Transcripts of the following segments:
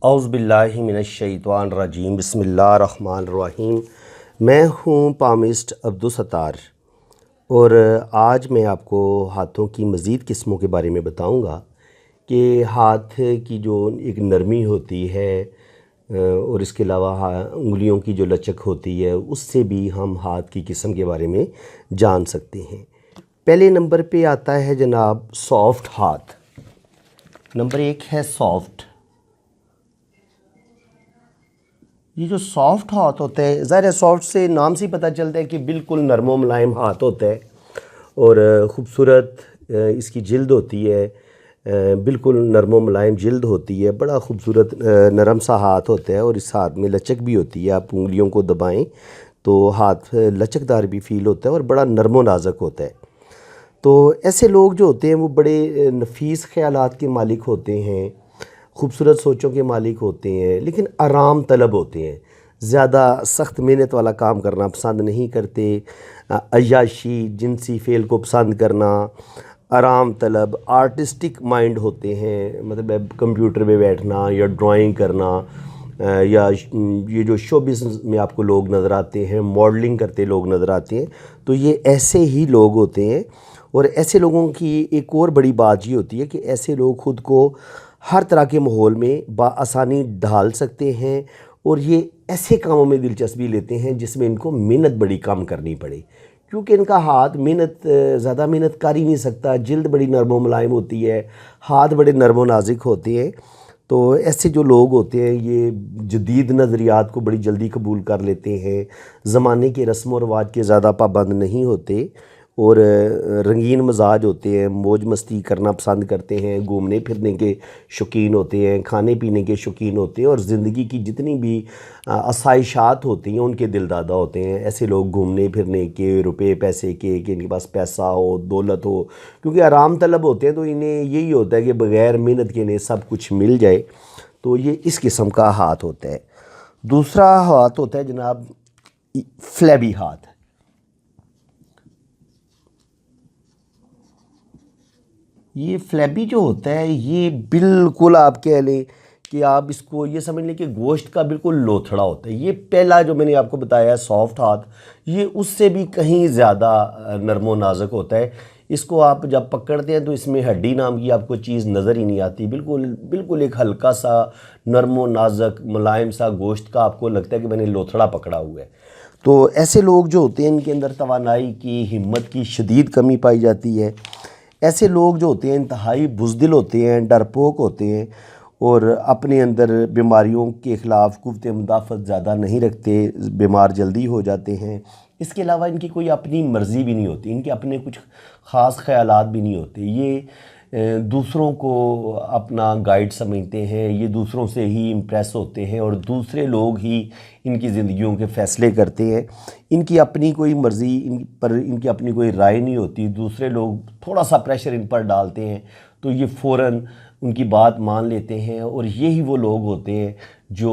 اعوذ باللہ من الشیطان الرجیم بسم اللہ الرحمن الرحیم۔ میں ہوں پامسٹ عبدالستار اور آج میں آپ کو ہاتھوں کی مزید قسموں کے بارے میں بتاؤں گا کہ ہاتھ کی جو ایک نرمی ہوتی ہے اور اس کے علاوہ انگلیوں کی جو لچک ہوتی ہے اس سے بھی ہم ہاتھ کی قسم کے بارے میں جان سکتے ہیں۔ پہلے نمبر پہ آتا ہے جناب سافٹ ہاتھ۔ نمبر ایک ہے سافٹ۔ یہ جو سافٹ ہاتھ ہوتا ہے، ظاہر ہے سافٹ سے نام سے ہی پتہ چلتا ہے کہ بالکل نرم و ملائم ہاتھ ہوتا ہے اور خوبصورت اس کی جلد ہوتی ہے، بالکل نرم و ملائم جلد ہوتی ہے، بڑا خوبصورت نرم سا ہاتھ ہوتا ہے اور اس ہاتھ میں لچک بھی ہوتی ہے۔ آپ انگلیوں کو دبائیں تو ہاتھ لچکدار بھی فیل ہوتا ہے اور بڑا نرم و نازک ہوتا ہے۔ تو ایسے لوگ جو ہوتے ہیں وہ بڑے نفیس خیالات کے مالک ہوتے ہیں، خوبصورت سوچوں کے مالک ہوتے ہیں، لیکن آرام طلب ہوتے ہیں، زیادہ سخت محنت والا کام کرنا پسند نہیں کرتے، عیاشی جنسی فعل کو پسند کرنا، آرام طلب، آرٹسٹک مائنڈ ہوتے ہیں، مطلب کمپیوٹر پہ بیٹھنا یا ڈرائنگ کرنا، یا یہ جو شو بزنس میں آپ کو لوگ نظر آتے ہیں، ماڈلنگ کرتے لوگ نظر آتے ہیں، تو یہ ایسے ہی لوگ ہوتے ہیں۔ اور ایسے لوگوں کی ایک اور بڑی بات یہ ہوتی ہے کہ ایسے لوگ خود کو ہر طرح کے ماحول میں بآسانی ڈھال سکتے ہیں اور یہ ایسے کاموں میں دلچسپی لیتے ہیں جس میں ان کو محنت بڑی کم کرنی پڑے، کیونکہ ان کا ہاتھ زیادہ محنت کر ہی نہیں سکتا، جلد بڑی نرم و ملائم ہوتی ہے، ہاتھ بڑے نرم و نازک ہوتے ہیں۔ تو ایسے جو لوگ ہوتے ہیں یہ جدید نظریات کو بڑی جلدی قبول کر لیتے ہیں، زمانے کے رسم و رواج کے زیادہ پابند نہیں ہوتے اور رنگین مزاج ہوتے ہیں، موج مستی کرنا پسند کرتے ہیں، گھومنے پھرنے کے شوقین ہوتے ہیں، کھانے پینے کے شوقین ہوتے ہیں اور زندگی کی جتنی بھی آسائشات ہوتی ہیں ان کے دل دادا ہوتے ہیں۔ ایسے لوگ گھومنے پھرنے کے، روپے پیسے کے، کہ ان کے پاس پیسہ ہو، دولت ہو، کیونکہ آرام طلب ہوتے ہیں تو انہیں یہی ہوتا ہے کہ بغیر محنت کے انہیں سب کچھ مل جائے، تو یہ اس قسم کا ہاتھ ہوتا ہے۔ دوسرا ہاتھ ہوتا ہے جناب فلیبی ہاتھ۔ یہ فلیبی جو ہوتا ہے یہ بالکل آپ کہہ لیں کہ آپ اس کو یہ سمجھ لیں کہ گوشت کا بالکل لوتھڑا ہوتا ہے۔ یہ پہلا جو میں نے آپ کو بتایا ہے سافٹ ہاتھ، یہ اس سے بھی کہیں زیادہ نرم و نازک ہوتا ہے۔ اس کو آپ جب پکڑتے ہیں تو اس میں ہڈی نام کی آپ کو چیز نظر ہی نہیں آتی، بالکل ایک ہلکا سا نرم و نازک ملائم سا گوشت کا آپ کو لگتا ہے کہ میں نے لوتھڑا پکڑا ہوا ہے۔ تو ایسے لوگ جو ہوتے ہیں ان کے اندر توانائی کی، ہمت کی شدید کمی پائی جاتی ہے۔ ایسے لوگ جو ہوتے ہیں انتہائی بزدل ہوتے ہیں، ڈرپوک ہوتے ہیں اور اپنے اندر بیماریوں کے خلاف قوت مدافعت زیادہ نہیں رکھتے، بیمار جلدی ہو جاتے ہیں۔ اس کے علاوہ ان کی کوئی اپنی مرضی بھی نہیں ہوتی، ان کے اپنے کچھ خاص خیالات بھی نہیں ہوتے، یہ دوسروں کو اپنا گائیڈ سمجھتے ہیں، یہ دوسروں سے ہی امپریس ہوتے ہیں اور دوسرے لوگ ہی ان کی زندگیوں کے فیصلے کرتے ہیں۔ ان کی اپنی کوئی مرضی، ان کی اپنی کوئی رائے نہیں ہوتی، دوسرے لوگ تھوڑا سا پریشر ان پر ڈالتے ہیں تو یہ فوراً ان کی بات مان لیتے ہیں۔ اور یہی وہ لوگ ہوتے ہیں جو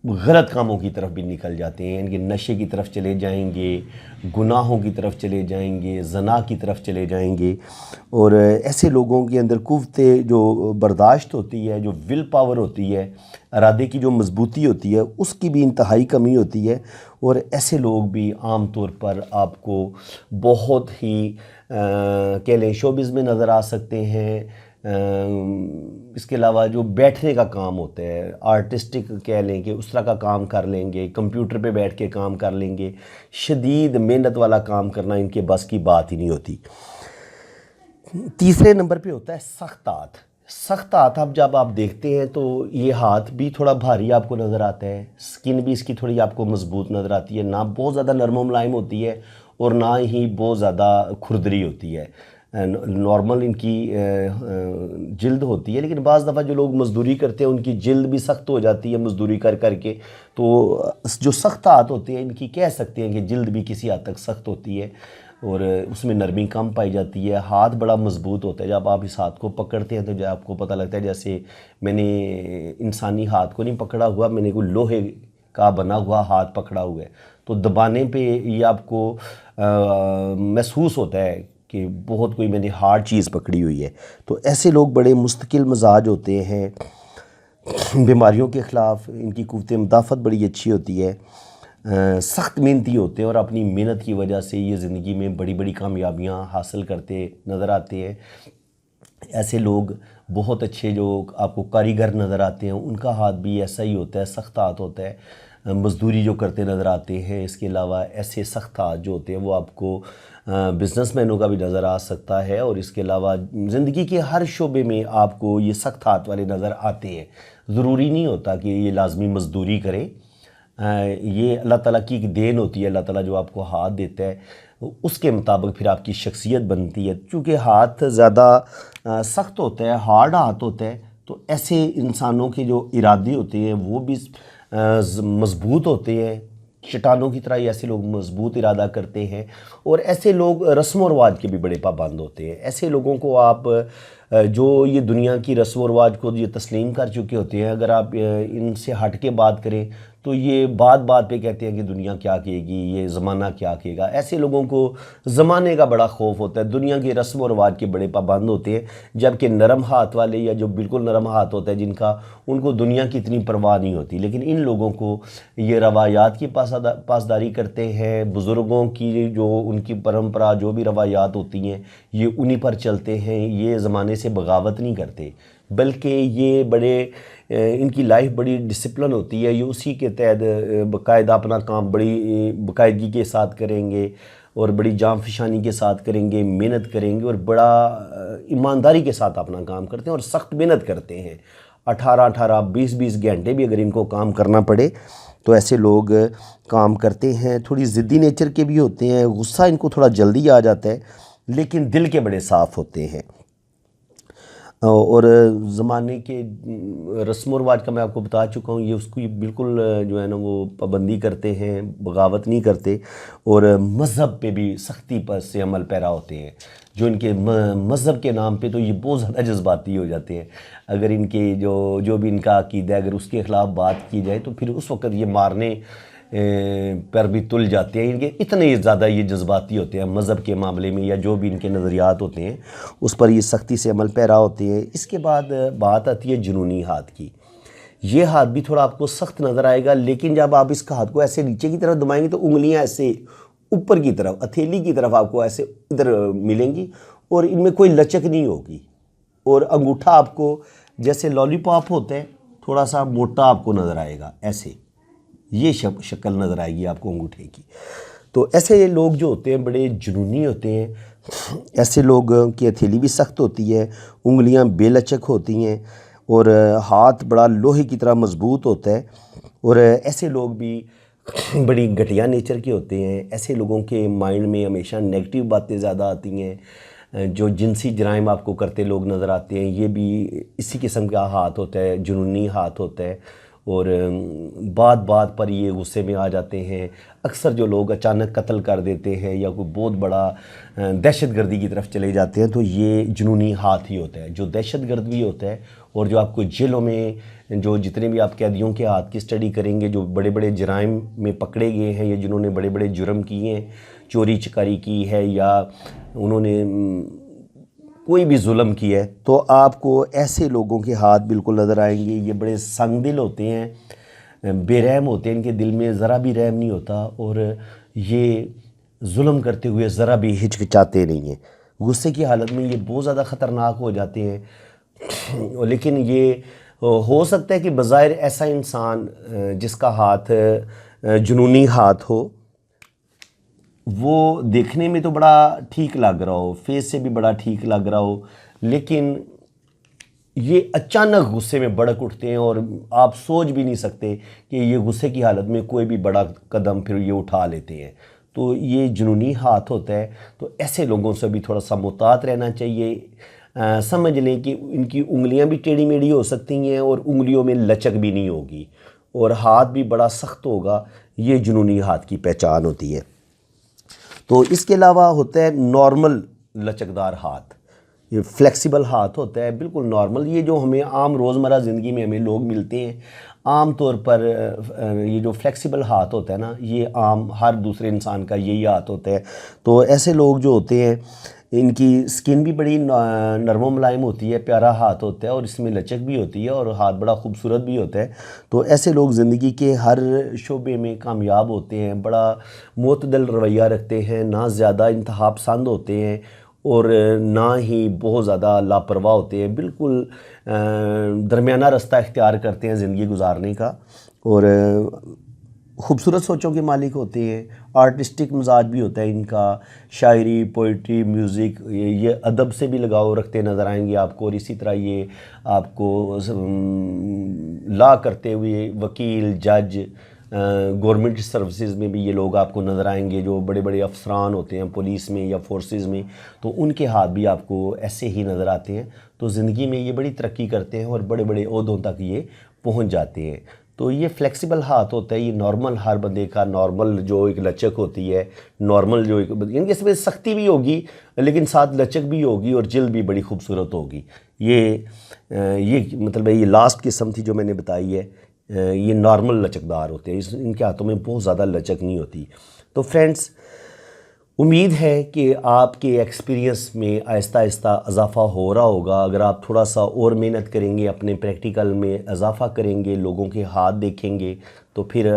غلط کاموں کی طرف بھی نکل جاتے ہیں، ان کے نشے کی طرف چلے جائیں گے، گناہوں کی طرف چلے جائیں گے، زنا کی طرف چلے جائیں گے۔ اور ایسے لوگوں کے اندر قوت جو برداشت ہوتی ہے، جو ول پاور ہوتی ہے، ارادے کی جو مضبوطی ہوتی ہے، اس کی بھی انتہائی کمی ہوتی ہے۔ اور ایسے لوگ بھی عام طور پر آپ کو بہت ہی کہہ لیں شوبز میں نظر آ سکتے ہیں۔ اس کے علاوہ جو بیٹھنے کا کام ہوتا ہے، آرٹسٹک کہہ لیں کہ اس طرح کا کام کر لیں گے، کمپیوٹر پہ بیٹھ کے کام کر لیں گے، شدید محنت والا کام کرنا ان کے بس کی بات ہی نہیں ہوتی۔ تیسرے نمبر پہ ہوتا ہے سخت ہاتھ۔ سخت ہاتھ اب جب آپ دیکھتے ہیں تو یہ ہاتھ بھی تھوڑا بھاری آپ کو نظر آتا ہے، سکن بھی اس کی تھوڑی آپ کو مضبوط نظر آتی ہے، نہ بہت زیادہ نرم و ملائم ہوتی ہے اور نہ ہی بہت زیادہ کھردری ہوتی ہے، نارمل ان کی جلد ہوتی ہے۔ لیکن بعض دفعہ جو لوگ مزدوری کرتے ہیں ان کی جلد بھی سخت ہو جاتی ہے مزدوری کر کر کے، تو جو سخت ہاتھ ہوتے ہیں ان کی کہہ سکتے ہیں کہ جلد بھی کسی حد تک سخت ہوتی ہے اور اس میں نرمی کم پائی جاتی ہے، ہاتھ بڑا مضبوط ہوتا ہے۔ جب آپ اس ہاتھ کو پکڑتے ہیں تو جب آپ کو پتہ لگتا ہے جیسے میں نے انسانی ہاتھ کو نہیں پکڑا ہوا، میں نے کوئی لوہے کا بنا ہوا ہاتھ پکڑا ہوا ہے، تو دبانے پہ یہ آپ کو محسوس ہوتا ہے کہ بہت کوئی میں نے ہارڈ چیز پکڑی ہوئی ہے۔ تو ایسے لوگ بڑے مستقل مزاج ہوتے ہیں۔ بیماریوں کے خلاف ان کی قوت مدافعت بڑی اچھی ہوتی ہے، سخت محنتی ہوتے ہیں اور اپنی محنت کی وجہ سے یہ زندگی میں بڑی بڑی کامیابیاں حاصل کرتے نظر آتے ہیں۔ ایسے لوگ بہت اچھے جو آپ کو کاریگر نظر آتے ہیں، ان کا ہاتھ بھی ایسا ہی ہوتا ہے، سخت ہاتھ ہوتا ہے، مزدوری جو کرتے نظر آتے ہیں۔ اس کے علاوہ ایسے سخت ہاتھ جو ہوتے ہیں وہ آپ کو بزنس مینوں کا بھی نظر آ سکتا ہے، اور اس کے علاوہ زندگی کے ہر شعبے میں آپ کو یہ سخت ہاتھ والے نظر آتے ہیں۔ ضروری نہیں ہوتا کہ یہ لازمی مزدوری کرے، یہ اللہ تعالیٰ کی ایک دین ہوتی ہے۔ اللہ تعالیٰ جو آپ کو ہاتھ دیتا ہے اس کے مطابق پھر آپ کی شخصیت بنتی ہے۔ چونکہ ہاتھ زیادہ سخت ہوتا ہے، ہارڈ ہاتھ ہوتا ہے، تو ایسے انسانوں کے جو ارادے ہوتے ہیں وہ بھی مضبوط ہوتے ہیں، چٹانوں کی طرح ہی ایسے لوگ مضبوط ارادہ کرتے ہیں۔ اور ایسے لوگ رسم و رواج کے بھی بڑے پابند ہوتے ہیں۔ ایسے لوگوں کو آپ جو یہ دنیا کی رسم و رواج کو یہ تسلیم کر چکے ہوتے ہیں، اگر آپ ان سے ہٹ کے بات کریں تو یہ بات بات پہ کہتے ہیں کہ دنیا کیا کہے گی، یہ زمانہ کیا کہے گا۔ ایسے لوگوں کو زمانے کا بڑا خوف ہوتا ہے، دنیا کے رسم و رواج کے بڑے پابند ہوتے ہیں، جبکہ نرم ہاتھ والے یا جو بالکل نرم ہاتھ ہوتا ہے جن کا، ان کو دنیا کی اتنی پرواہ نہیں ہوتی۔ لیکن ان لوگوں کو یہ روایات کی پاسداری کرتے ہیں، بزرگوں کی جو ان کی پرمپرا جو بھی روایات ہوتی ہیں یہ انہی پر چلتے ہیں، یہ زمانے سے بغاوت نہیں کرتے، بلکہ یہ بڑے ان کی لائف بڑی ڈسپلن ہوتی ہے، یہ اسی کے تحت باقاعدہ اپنا کام بڑی باقاعدگی کے ساتھ کریں گے اور بڑی جان فشانی کے ساتھ کریں گے، محنت کریں گے اور بڑا ایمانداری کے ساتھ اپنا کام کرتے ہیں اور سخت محنت کرتے ہیں۔ 18-20 گھنٹے بھی اگر ان کو کام کرنا پڑے تو ایسے لوگ کام کرتے ہیں۔ تھوڑی ضدی نیچر کے بھی ہوتے ہیں، غصہ ان کو تھوڑا جلدی آ جاتا ہے، لیکن دل کے بڑے صاف ہوتے ہیں۔ اور زمانے کے رسم و رواج کا میں آپ کو بتا چکا ہوں، یہ اس کو بالکل جو ہے نا وہ پابندی کرتے ہیں، بغاوت نہیں کرتے، اور مذہب پہ بھی سختی پر سے عمل پیرا ہوتے ہیں۔ جو ان کے مذہب کے نام پہ تو یہ بہت زیادہ جذباتی ہو جاتے ہیں، اگر ان کے جو بھی ان کا عقیدہ ہے اگر اس کے خلاف بات کی جائے تو پھر اس وقت یہ مارنے پر بھی تل جاتے ہیں۔ ان کے اتنے زیادہ یہ جذباتی ہوتے ہیں مذہب کے معاملے میں، یا جو بھی ان کے نظریات ہوتے ہیں اس پر یہ سختی سے عمل پیرا ہوتے ہیں۔ اس کے بعد بات آتی ہے جنونی ہاتھ کی۔ یہ ہاتھ بھی تھوڑا آپ کو سخت نظر آئے گا، لیکن جب آپ اس کا ہاتھ کو ایسے نیچے کی طرف دبائیں گے تو انگلیاں ایسے اوپر کی طرف، ہتھیلی کی طرف آپ کو ایسے ادھر ملیں گی، اور ان میں کوئی لچک نہیں ہوگی، اور انگوٹھا آپ کو جیسے لالی پاپ ہوتا ہے تھوڑا سا موٹا آپ کو نظر آئے گا، ایسے یہ شکل نظر آئے گی آپ کو انگوٹھے کی۔ تو ایسے لوگ جو ہوتے ہیں بڑے جنونی ہوتے ہیں، ایسے لوگ کی ہتھیلی بھی سخت ہوتی ہے، انگلیاں بے لچک ہوتی ہیں، اور ہاتھ بڑا لوہے کی طرح مضبوط ہوتا ہے، اور ایسے لوگ بھی بڑی گھٹیا نیچر کے ہوتے ہیں۔ ایسے لوگوں کے مائنڈ میں ہمیشہ نیگیٹو باتیں زیادہ آتی ہیں۔ جو جنسی جرائم آپ کو کرتے لوگ نظر آتے ہیں یہ بھی اسی قسم کا ہاتھ ہوتا ہے، جنونی ہاتھ ہوتا ہے، اور بات بات پر یہ غصے میں آ جاتے ہیں۔ اکثر جو لوگ اچانک قتل کر دیتے ہیں یا کوئی بہت بڑا دہشت گردی کی طرف چلے جاتے ہیں تو یہ جنونی ہاتھ ہی ہوتا ہے، جو دہشت گرد بھی ہوتا ہے، اور جو آپ کو جیلوں میں جو جتنے بھی آپ قیدیوں کے ہاتھ کی اسٹڈی کریں گے جو بڑے بڑے جرائم میں پکڑے گئے ہیں یا جنہوں نے بڑے بڑے جرم کیے ہیں، چوری چکاری کی ہے یا انہوں نے کوئی بھی ظلم کیا ہے، تو آپ کو ایسے لوگوں کے ہاتھ بالکل نظر آئیں گے۔ یہ بڑے سنگ دل ہوتے ہیں، بے رحم ہوتے ہیں، ان کے دل میں ذرا بھی رحم نہیں ہوتا، اور یہ ظلم کرتے ہوئے ذرا بھی ہچکچاتے نہیں ہیں۔ غصے کی حالت میں یہ بہت زیادہ خطرناک ہو جاتے ہیں، لیکن یہ ہو سکتا ہے کہ بظاہر ایسا انسان جس کا ہاتھ جنونی ہاتھ ہو وہ دیکھنے میں تو بڑا ٹھیک لگ رہا ہو، فیس سے بھی بڑا ٹھیک لگ رہا ہو، لیکن یہ اچانک غصے میں بڑک اٹھتے ہیں اور آپ سوچ بھی نہیں سکتے کہ یہ غصے کی حالت میں کوئی بھی بڑا قدم پھر یہ اٹھا لیتے ہیں۔ تو یہ جنونی ہاتھ ہوتا ہے، تو ایسے لوگوں سے بھی تھوڑا سا محتاط رہنا چاہیے۔ سمجھ لیں کہ ان کی انگلیاں بھی ٹیڑھی میڑھی ہو سکتی ہیں اور انگلیوں میں لچک بھی نہیں ہوگی، اور ہاتھ بھی بڑا سخت ہوگا۔ یہ جنونی ہاتھ کی پہچان ہوتی ہے۔ تو اس کے علاوہ ہوتا ہے نارمل لچکدار ہاتھ۔ یہ فلیکسیبل ہاتھ ہوتا ہے، بالکل نارمل. یہ جو ہمیں عام روزمرہ زندگی میں ہمیں لوگ ملتے ہیں عام طور پر یہ جو فلیکسیبل ہاتھ ہوتا ہے نا، یہ عام ہر دوسرے انسان کا یہی ہاتھ ہوتا ہے. تو ایسے لوگ جو ہوتے ہیں ان کی سکن بھی بڑی نرم و ملائم ہوتی ہے، پیارا ہاتھ ہوتا ہے اور اس میں لچک بھی ہوتی ہے اور ہاتھ بڑا خوبصورت بھی ہوتا ہے. تو ایسے لوگ زندگی کے ہر شعبے میں کامیاب ہوتے ہیں، بڑا معتدل رویہ رکھتے ہیں، نہ زیادہ انتہا پسند ہوتے ہیں اور نہ ہی بہت زیادہ لاپرواہ ہوتے ہیں، بالکل درمیانہ رستہ اختیار کرتے ہیں زندگی گزارنے کا، اور خوبصورت سوچوں کے مالک ہوتے ہیں. آرٹسٹک مزاج بھی ہوتا ہے ان کا، شاعری، پوئٹری، میوزک، یہ ادب سے بھی لگاؤ رکھتے نظر آئیں گے آپ کو. اور اسی طرح یہ آپ کو لا کرتے ہوئے وکیل، جج، گورنمنٹ سروسز میں بھی یہ لوگ آپ کو نظر آئیں گے، جو بڑے بڑے افسران ہوتے ہیں پولیس میں یا فورسز میں، تو ان کے ہاتھ بھی آپ کو ایسے ہی نظر آتے ہیں. تو زندگی میں یہ بڑی ترقی کرتے ہیں اور بڑے بڑے عہدوں تک یہ پہنچ جاتے ہیں. تو یہ فلیکسیبل ہاتھ ہوتا ہے، یہ نارمل ہر بندے کا نارمل جو ایک لچک ہوتی ہے، نارمل جو ایک ان کے اس میں سختی بھی ہوگی لیکن ساتھ لچک بھی ہوگی اور جلد بھی بڑی خوبصورت ہوگی. یہ مطلب یہ لاسٹ قسم تھی جو میں نے بتائی ہے، یہ نارمل لچکدار ہوتے ہیں، ان کے ہاتھوں میں بہت زیادہ لچک نہیں ہوتی. تو فرینڈز، امید ہے کہ آپ کے ایکسپیرینس میں آہستہ آہستہ اضافہ ہو رہا ہوگا. اگر آپ تھوڑا سا اور محنت کریں گے، اپنے پریکٹیکل میں اضافہ کریں گے، لوگوں کے ہاتھ دیکھیں گے، تو پھر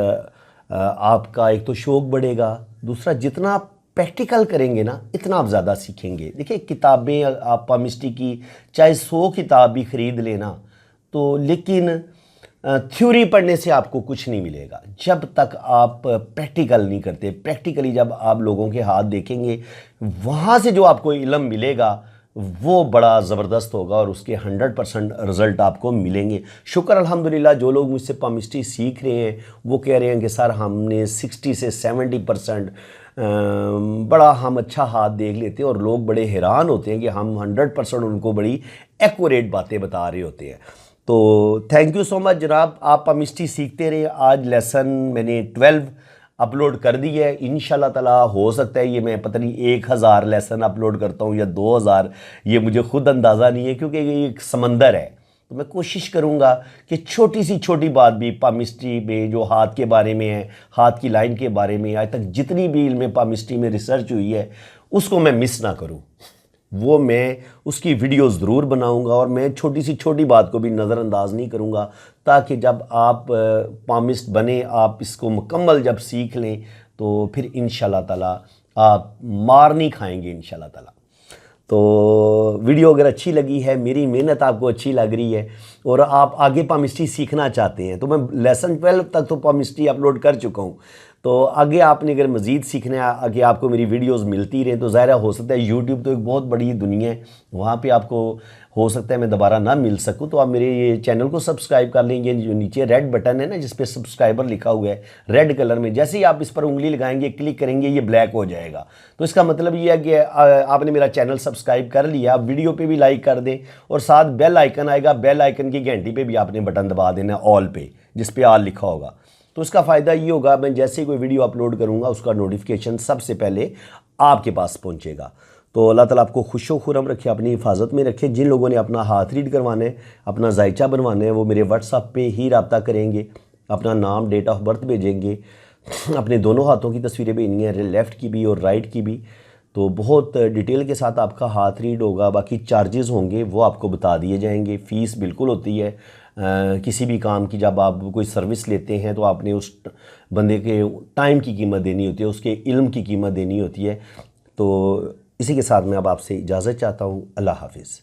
آپ کا ایک تو شوق بڑھے گا، دوسرا جتنا آپ پریکٹیکل کریں گے نا اتنا آپ زیادہ سیکھیں گے. دیکھیں کتابیں آپ پامسٹری کی چاہے 100 کتاب بھی خرید لینا تو لیکن تھیوری پڑھنے سے آپ کو کچھ نہیں ملے گا جب تک آپ پریکٹیکل نہیں کرتے. پریکٹیکلی جب آپ لوگوں کے ہاتھ دیکھیں گے، وہاں سے جو آپ کو علم ملے گا وہ بڑا زبردست ہوگا اور اس کے 100% رزلٹ آپ کو ملیں گے. شکر الحمدللہ جو لوگ مجھ سے پامسٹری سیکھ رہے ہیں وہ کہہ رہے ہیں کہ سر ہم نے 60 سے 70% بڑا ہم اچھا ہاتھ دیکھ لیتے ہیں، اور لوگ بڑے حیران ہوتے ہیں کہ ہم 100% ان کو بڑی ایکوریٹ باتیں بتا رہے ہوتے ہیں. تو تھینک یو سو مچ جناب، آپ پامسٹری سیکھتے رہے. آج لیسن میں نے 12 اپلوڈ کر دی ہے. انشاءاللہ تعالی ہو سکتا ہے یہ میں پتہ نہیں 1000 لیسن اپلوڈ کرتا ہوں یا 2000، یہ مجھے خود اندازہ نہیں ہے کیونکہ یہ ایک سمندر ہے. تو میں کوشش کروں گا کہ چھوٹی سی چھوٹی بات بھی پامسٹری میں جو ہاتھ کے بارے میں ہے، ہاتھ کی لائن کے بارے میں، آج تک جتنی بھی علم پامسٹری میں ریسرچ ہوئی ہے اس کو میں مس نہ کروں. وہ میں اس کی ویڈیو ضرور بناؤں گا اور میں چھوٹی سی چھوٹی بات کو بھی نظر انداز نہیں کروں گا، تاکہ جب آپ پامسٹ بنیں، آپ اس کو مکمل جب سیکھ لیں تو پھر انشاءاللہ تعالی آپ مار نہیں کھائیں گے انشاءاللہ تعالی. تو ویڈیو اگر اچھی لگی ہے، میری محنت آپ کو اچھی لگ رہی ہے اور آپ آگے پامسٹری سیکھنا چاہتے ہیں، تو میں لیسن 12 تک تو پامسٹری اپلوڈ کر چکا ہوں. تو آگے آپ نے اگر مزید سیکھنا ہے، آگے آپ کو میری ویڈیوز ملتی رہیں، تو ظاہر ہو سکتا ہے یوٹیوب تو ایک بہت بڑی دنیا ہے، وہاں پہ آپ کو ہو سکتا ہے میں دوبارہ نہ مل سکوں. تو آپ میرے یہ چینل کو سبسکرائب کر لیں گے. جو نیچے ریڈ بٹن ہے نا جس پہ سبسکرائبر لکھا ہوا ہے ریڈ کلر میں، جیسے ہی آپ اس پر انگلی لگائیں گے، کلک کریں گے، یہ بلیک ہو جائے گا. تو اس کا مطلب یہ ہے کہ آپ نے میرا چینل سبسکرائب کر لیا. آپ ویڈیو پہ بھی لائک کر دیں اور ساتھ بیل آئیکن آئے گا، بیل آئیکن کی گھنٹی پہ بھی آپ نے بٹن دبا دینا آل پہ، جس پہ آل لکھا ہوگا. تو اس کا فائدہ یہ ہوگا میں جیسے ہی کوئی ویڈیو اپلوڈ کروں گا اس کا نوٹیفیکیشن سب سے پہلے آپ کے پاس پہنچے گا. تو اللہ تعالیٰ آپ کو خوش و خرم رکھے، اپنی حفاظت میں رکھے. جن لوگوں نے اپنا ہاتھ ریڈ کروانا ہے، اپنا ذائچہ بنوانا ہے، وہ میرے واٹس ایپ پہ ہی رابطہ کریں گے. اپنا نام، ڈیٹ آف برتھ بھیجیں گے، اپنے دونوں ہاتھوں کی تصویریں بھیجنی ہیں، لیفٹ کی بھی اور رائٹ کی بھی. تو بہت ڈیٹیل کے ساتھ آپ کا ہاتھ ریڈ ہوگا. باقی چارجز ہوں گے وہ آپ کو بتا دیے جائیں گے. فیس بالکل ہوتی ہے کسی بھی کام کی. جب آپ کوئی سروس لیتے ہیں تو آپ نے اس بندے کے ٹائم کی قیمت دینی ہوتی ہے، اس کے علم کی قیمت دینی ہوتی ہے. تو اسی کے ساتھ میں اب آپ سے اجازت چاہتا ہوں. اللہ حافظ.